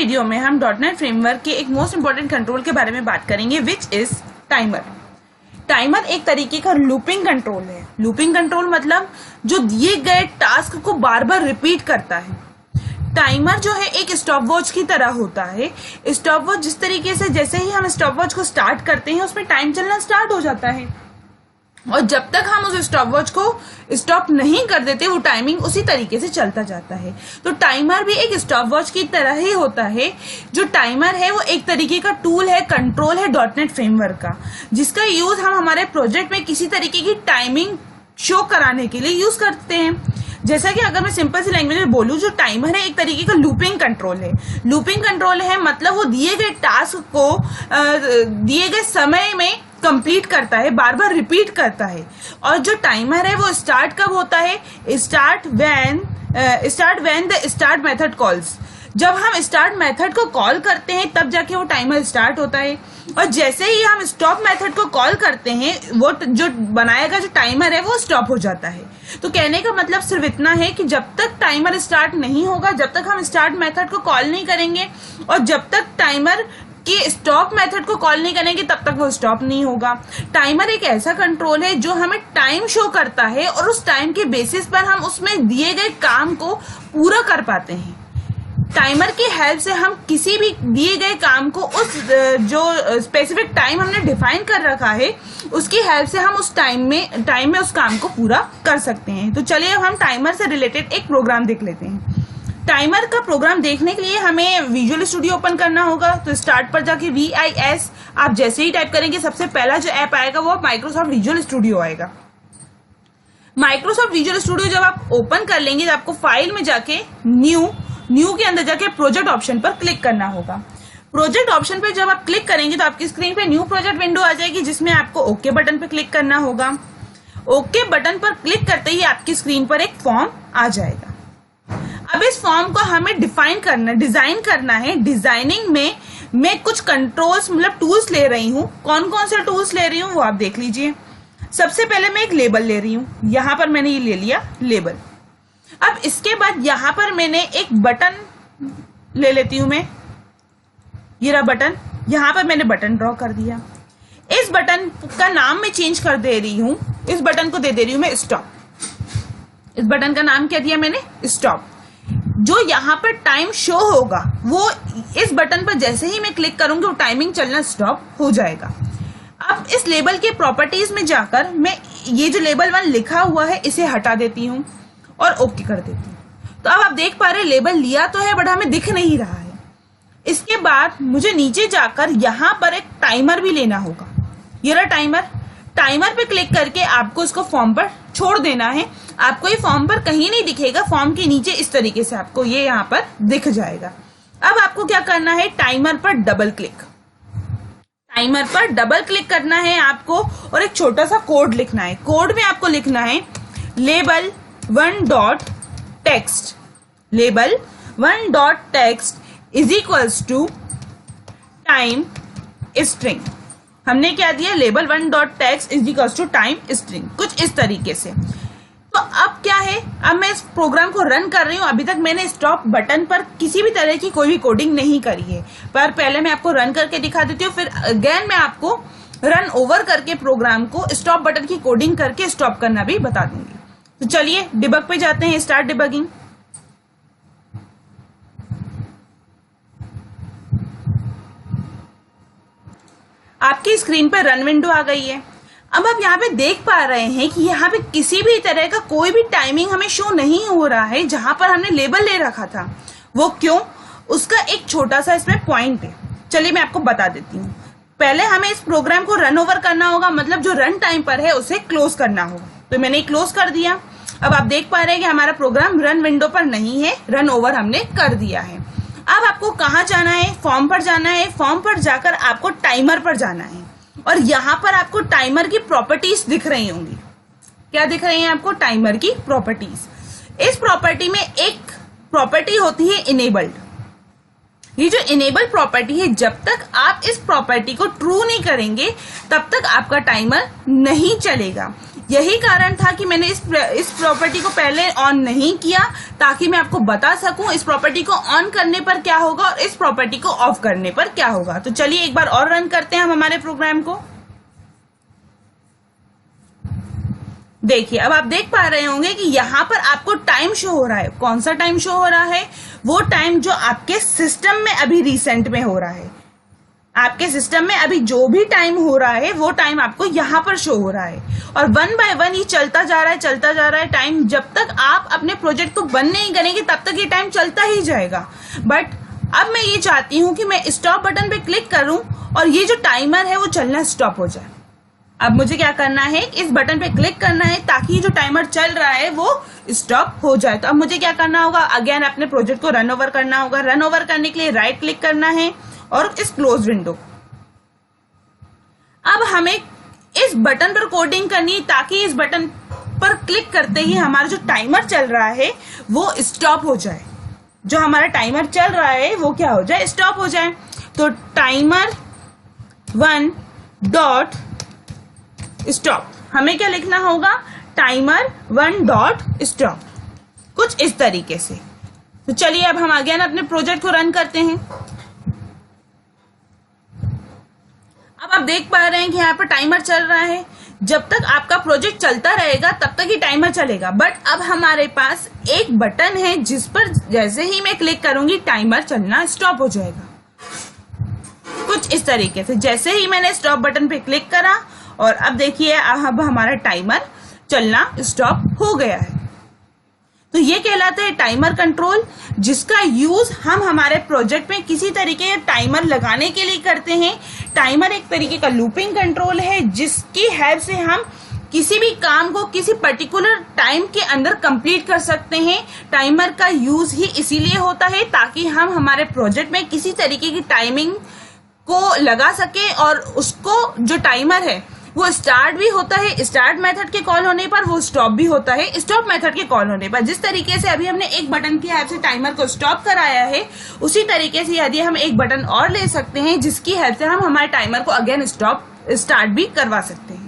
Video में हम .NET framework के एक मोस्ट इंपॉर्टेंट कंट्रोल के बारे में बात करेंगे, विच इज टाइमर। टाइमर एक तरीके का लूपिंग कंट्रोल है। लूपिंग कंट्रोल मतलब जो दिए गए टास्क को बार बार रिपीट करता है। टाइमर जो है एक स्टॉप वॉच की तरह होता है। स्टॉप वॉच जिस तरीके से जैसे ही हम स्टॉप वॉच को स्टार्ट करते हैं उसमें टाइम चलना स्टार्ट हो जाता है, और जब तक हम उस स्टॉप वॉच को स्टॉप नहीं कर देते वो टाइमिंग उसी तरीके से चलता जाता है। तो टाइमर भी एक स्टॉप वॉच की तरह ही होता है। जो टाइमर है वो एक तरीके का टूल है, कंट्रोल है .NET फ्रेमवर्क का, जिसका यूज हम हमारे प्रोजेक्ट में किसी तरीके की टाइमिंग शो कराने के लिए यूज करते हैं। जैसा कि अगर मैं सिंपल सी लैंग्वेज में बोलूं, जो टाइमर है एक तरीके का लूपिंग कंट्रोल है। लूपिंग कंट्रोल है मतलब वो दिए गए टास्क को दिए गए समय में कंप्लीट करता है, बार बार रिपीट करता है। और जो टाइमर है वो स्टार्ट कब होता है? Start when the start method calls. जब हम स्टार्ट मेथड को कॉल करते हैं तब जाके वो टाइमर स्टार्ट होता है, और जैसे ही हम स्टॉप मेथड को कॉल करते हैं वो जो बनाया गया जो टाइमर है वो स्टॉप हो जाता है। तो कहने का मतलब सिर्फ इतना है कि जब तक टाइमर स्टार्ट नहीं होगा, जब तक हम स्टार्ट मेथड को कॉल नहीं करेंगे और जब तक टाइमर कि स्टॉप मेथड को कॉल नहीं करेंगे तब तक वो स्टॉप नहीं होगा। टाइमर एक ऐसा कंट्रोल है जो हमें टाइम शो करता है और उस टाइम के बेसिस पर हम उसमें दिए गए काम को पूरा कर पाते हैं। टाइमर की हेल्प से हम किसी भी दिए गए काम को उस जो स्पेसिफिक टाइम हमने डिफाइन कर रखा है उसकी हेल्प से हम उस टाइम में उस काम को पूरा कर सकते हैं। तो चलिए अब हम टाइमर से रिलेटेड एक प्रोग्राम देख लेते हैं। टाइमर का प्रोग्राम देखने के लिए हमें विजुअल स्टूडियो ओपन करना होगा। तो स्टार्ट पर जाके VIS आप जैसे ही टाइप करेंगे सबसे पहला जो ऐप आएगा वो माइक्रोसॉफ्ट विजुअल स्टूडियो आएगा। माइक्रोसॉफ्ट विजुअल स्टूडियो जब आप ओपन कर लेंगे तो आपको फाइल में जाके न्यू के अंदर जाके प्रोजेक्ट ऑप्शन पर क्लिक करना होगा। प्रोजेक्ट ऑप्शन पे जब आप क्लिक करेंगे तो आपकी स्क्रीन पे न्यू प्रोजेक्ट विंडो आ जाएगी, जिसमें आपको ओके बटन पे क्लिक करना होगा। ओके बटन पर क्लिक करते ही आपकी स्क्रीन पर एक फॉर्म आ जाएगा। अब इस फॉर्म को हमें डिजाइन करना है। डिजाइनिंग में मैं कुछ कंट्रोल्स मतलब टूल्स ले रही हूँ। कौन कौन से टूल्स ले रही हूँ वो आप देख लीजिए। सबसे पहले मैं एक लेबल ले रही हूँ। यहाँ पर मैंने ये ले लिया लेबल। अब इसके बाद यहाँ पर मैंने एक बटन ले लेती हूँ मैं, ये रहा बटन। यहाँ पर मैंने बटन ड्रॉ कर दिया। इस बटन का नाम मैं चेंज कर दे रही हूँ। इस बटन को दे रही हूँ मैं स्टॉप। इस बटन का नाम क्या दिया मैंने? स्टॉप। जो यहाँ पर टाइम शो होगा वो इस बटन पर जैसे ही मैं क्लिक करूंगी वो टाइमिंग चलना स्टॉप हो जाएगा। अब इस लेबल के प्रॉपर्टीज में जाकर मैं ये जो लेबल 1 लिखा हुआ है इसे हटा देती हूँ और ओके कर देती हूँ। तो अब आप देख पा रहे हैं लेबल लिया तो है बट हमें दिख नहीं रहा है। इसके बाद मुझे नीचे जाकर यहाँ पर एक टाइमर भी लेना होगा। ये रहा टाइमर। टाइमर पे क्लिक करके आपको इसको फॉर्म पर छोड़ देना है। आपको ये फॉर्म पर कहीं नहीं दिखेगा, फॉर्म के नीचे इस तरीके से आपको ये यहाँ पर दिख जाएगा। अब आपको क्या करना है? टाइमर पर डबल क्लिक। टाइमर पर डबल क्लिक करना है आपको और एक छोटा सा कोड लिखना है। कोड में आपको लिखना है label 1.text। Label 1.text is equals to time string. हमने क्या दिया? Label 1.text is equals to time string, कुछ इस तरीके से। तो अब क्या है? अब मैं इस प्रोग्राम को रन कर रही हूँ। अभी तक मैंने स्टॉप बटन पर किसी भी तरह की कोई भी कोडिंग नहीं करी है, पर पहले मैं आपको रन करके दिखा देती हूँ, फिर अगेन मैं आपको रन ओवर करके प्रोग्राम को स्टॉप बटन की कोडिंग करके स्टॉप करना भी बता दूंगी। तो चलिए डिबग पे जाते हैं, स्टार्ट डिबगिंग। आपकी स्क्रीन पर रन विंडो आ गई है। अब आप यहाँ पे देख पा रहे हैं कि यहाँ पे किसी भी तरह का कोई भी टाइमिंग हमें शो नहीं हो रहा है जहां पर हमने लेबल ले रखा था। वो क्यों? उसका एक छोटा सा इसमें पॉइंट है। चलिए मैं आपको बता देती हूँ। पहले हमें इस प्रोग्राम को रन ओवर करना होगा, मतलब जो रन टाइम पर है उसे क्लोज करना होगा। तो मैंने क्लोज कर दिया। अब आप देख पा रहे हैं कि हमारा प्रोग्राम रन विंडो पर नहीं है, रन ओवर हमने कर दिया है। अब आपको कहाँ जाना है? फॉर्म पर जाना है। फॉर्म पर जाकर आपको टाइमर पर जाना है और यहाँ पर आपको टाइमर की प्रॉपर्टीज दिख रही होंगी। क्या दिख रही है आपको? टाइमर की प्रॉपर्टीज। इस प्रॉपर्टी में एक प्रॉपर्टी होती है इनेबल्ड। ये जो इनेबल प्रॉपर्टी है, जब तक आप इस प्रॉपर्टी को ट्रू नहीं करेंगे तब तक आपका टाइमर नहीं चलेगा। यही कारण था कि मैंने इस प्रॉपर्टी को पहले ऑन नहीं किया, ताकि मैं आपको बता सकूं इस प्रॉपर्टी को ऑन करने पर क्या होगा और इस प्रॉपर्टी को ऑफ करने पर क्या होगा। तो चलिए एक बार और रन करते हैं हम हमारे प्रोग्राम को। देखिए, अब आप देख पा रहे होंगे कि यहाँ पर आपको टाइम शो हो रहा है। कौन सा टाइम शो हो रहा है? वो टाइम जो आपके सिस्टम में अभी रिसेंट में हो रहा है। आपके सिस्टम में अभी जो भी टाइम हो रहा है वो टाइम आपको यहाँ पर शो हो रहा है, और 1 बाय 1 ये चलता जा रहा है टाइम। जब तक आप अपने प्रोजेक्ट को बंद नहीं करेंगे तब तक ये टाइम चलता ही जाएगा। बट अब मैं ये चाहती हूँ कि मैं स्टॉप बटन पे क्लिक करूँ और ये जो टाइमर है वो चलना स्टॉप हो जाए। अब मुझे क्या करना है, इस बटन पे क्लिक करना है ताकि जो टाइमर चल रहा है वो स्टॉप हो जाए। तो अब मुझे क्या करना होगा, अगेन अपने प्रोजेक्ट को रन ओवर करना होगा। रन ओवर करने के लिए राइट क्लिक करना है और इस क्लोज विंडो। अब हमें इस बटन पर कोडिंग करनी है ताकि इस बटन पर क्लिक करते ही हमारा जो टाइमर चल रहा है वो स्टॉप हो जाए। जो हमारा टाइमर चल रहा है वो क्या हो जाए, स्टॉप हो जाए। तो टाइमर 1 डॉट स्टॉप, हमें क्या लिखना होगा, टाइमर 1 डॉट स्टॉप, कुछ इस तरीके से। तो चलिए अब हम अगेन अपने प्रोजेक्ट को रन करते हैं। अब आप देख पा रहे हैं कि यहाँ पर टाइमर चल रहा है। जब तक आपका प्रोजेक्ट चलता रहेगा तब तक ही टाइमर चलेगा। बट अब हमारे पास एक बटन है जिस पर जैसे ही मैं क्लिक करूंगी टाइमर चलना स्टॉप हो जाएगा, कुछ इस तरीके से। जैसे ही मैंने स्टॉप बटन पे क्लिक करा और अब देखिए अब हमारा टाइमर चलना स्टॉप हो गया है। तो ये कहलाता है टाइमर कंट्रोल, जिसका यूज हम हमारे प्रोजेक्ट में किसी तरीके का टाइमर लगाने के लिए करते हैं। टाइमर एक तरीके का लूपिंग कंट्रोल है जिसकी हेल्प से हम किसी भी काम को किसी पर्टिकुलर टाइम के अंदर कंप्लीट कर सकते हैं। टाइमर का यूज ही इसीलिए होता है ताकि हम हमारे प्रोजेक्ट में किसी तरीके की टाइमिंग को लगा सके और उसको जो टाइमर है वो स्टार्ट भी होता है स्टार्ट मेथड के कॉल होने पर, वो स्टॉप भी होता है स्टॉप मेथड के कॉल होने पर। जिस तरीके से अभी हमने एक बटन की हेल्प से टाइमर को स्टॉप कराया है, उसी तरीके से यदि हम एक बटन और ले सकते हैं जिसकी हेल्प से हम हमारे टाइमर को अगेन स्टार्ट भी करवा सकते हैं।